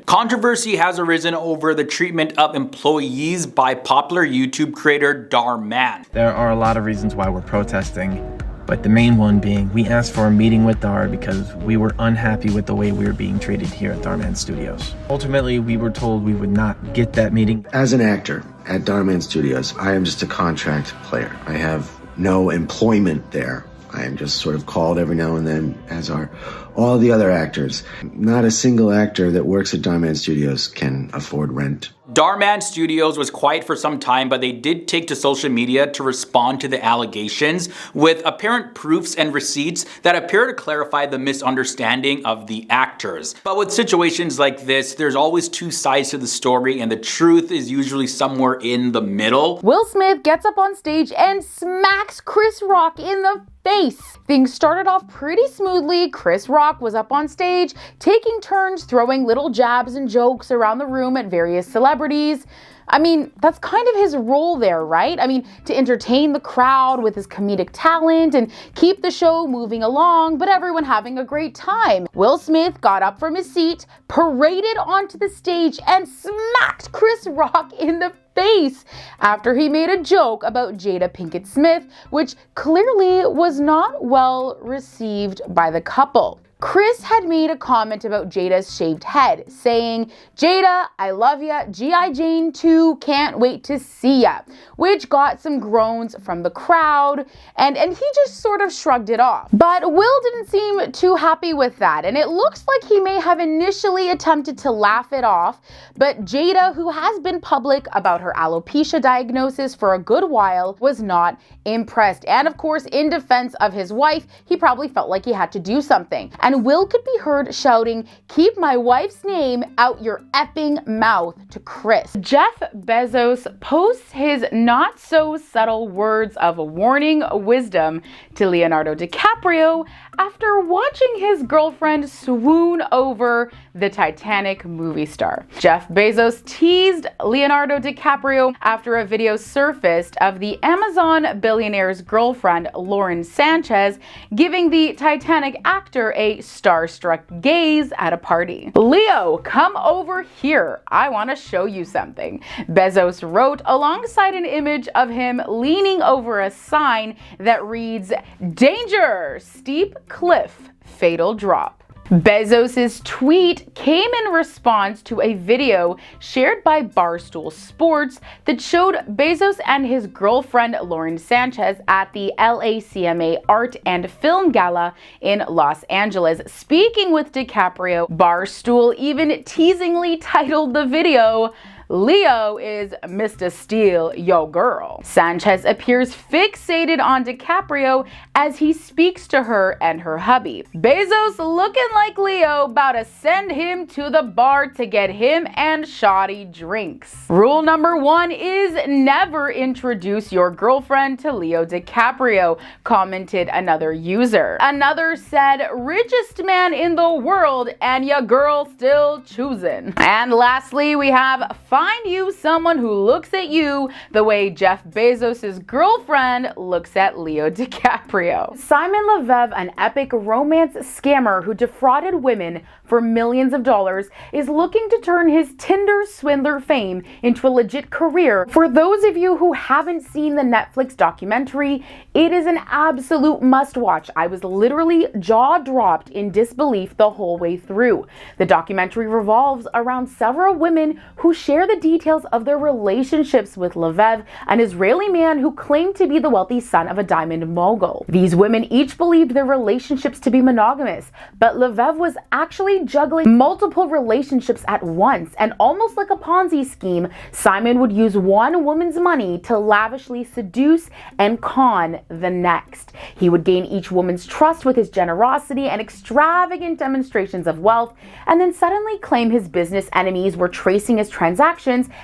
Controversy has arisen over the treatment of employees by popular YouTube creator Darman. There are a lot of reasons why we're protesting, but the main one being we asked for a meeting with Dar because we were unhappy with the way we were being treated here at Darman Studios. Ultimately, we were told we would not get that meeting. As an actor at Darman Studios, I am just a contract player. I have no employment there. I am just sort of called every now and then, as are all the other actors. Not a single actor that works at Darman Studios can afford rent. Darman Studios was quiet for some time, but they did take to social media to respond to the allegations with apparent proofs and receipts that appear to clarify the misunderstanding of the actors. But with situations like this, there's always two sides to the story, and the truth is usually somewhere in the middle. Will Smith gets up on stage and smacks Chris Rock in the face. Things started off pretty smoothly. Chris Rock was up on stage, taking turns throwing little jabs and jokes around the room at various celebrities. I mean, that's kind of his role there, right? I mean, to entertain the crowd with his comedic talent and keep the show moving along, but everyone having a great time. Will Smith got up from his seat, paraded onto the stage, and smacked Chris Rock in the face after he made a joke about Jada Pinkett Smith, which clearly was not well received by the couple. Chris had made a comment about Jada's shaved head, saying, "Jada, I love ya, G.I. Jane 2, can't wait to see ya," which got some groans from the crowd, and he just sort of shrugged it off. But Will didn't seem too happy with that, and it looks like he may have initially attempted to laugh it off, but Jada, who has been public about her alopecia diagnosis for a good while, was not impressed. And of course, in defense of his wife, he probably felt like he had to do something. And Will could be heard shouting, "Keep my wife's name out your effing mouth," to Chris. Jeff Bezos posts his not-so-subtle words of warning wisdom to Leonardo DiCaprio after watching his girlfriend swoon over the Titanic movie star. Jeff Bezos teased Leonardo DiCaprio after a video surfaced of the Amazon billionaire's girlfriend, Lauren Sanchez, giving the Titanic actor a starstruck gaze at a party. "Leo, come over here. I want to show you something," Bezos wrote alongside an image of him leaning over a sign that reads, "Danger! Steep cliff, fatal drop." Bezos' tweet came in response to a video shared by Barstool Sports that showed Bezos and his girlfriend Lauren Sanchez at the LACMA Art and Film Gala in Los Angeles, speaking with DiCaprio. Barstool even teasingly titled the video, "Leo is Mr. Steal Your Girl." Sanchez appears fixated on DiCaprio as he speaks to her and her hubby. Bezos looking like Leo about to send him to the bar to get him and Shady drinks. Rule number 1 is never introduce your girlfriend to Leo DiCaprio, commented another user. Another said, "Richest man in the world and your girl still choosing." And lastly, we have find you someone who looks at you the way Jeff Bezos' girlfriend looks at Leo DiCaprio. Simon Leve, an epic romance scammer who defrauded women for millions of dollars, is looking to turn his Tinder swindler fame into a legit career. For those of you who haven't seen the Netflix documentary, it is an absolute must-watch. I was literally jaw-dropped in disbelief the whole way through. The documentary revolves around several women who share the details of their relationships with Leve, an Israeli man who claimed to be the wealthy son of a diamond mogul. These women each believed their relationships to be monogamous, but Leve was actually juggling multiple relationships at once, and almost like a Ponzi scheme, Simon would use one woman's money to lavishly seduce and con the next. He would gain each woman's trust with his generosity and extravagant demonstrations of wealth, and then suddenly claim his business enemies were tracing his transactions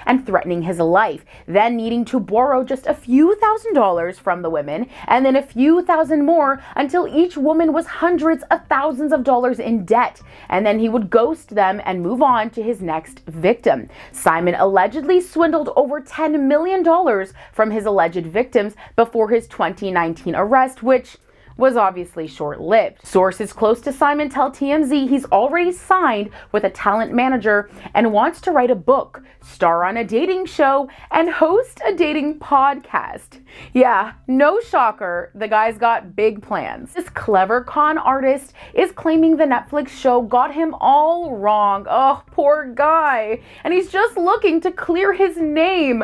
and threatening his life, then needing to borrow just a few $1,000s from the women, and then a few thousand more until each woman was hundreds of thousands of dollars in debt, and then he would ghost them and move on to his next victim. Simon allegedly swindled over $10 million from his alleged victims before his 2019 arrest, which was obviously short-lived. Sources close to Simon tell TMZ he's already signed with a talent manager and wants to write a book, star on a dating show, and host a dating podcast. Yeah, no shocker, the guy's got big plans. This clever con artist is claiming the Netflix show got him all wrong. Oh, poor guy. And he's just looking to clear his name.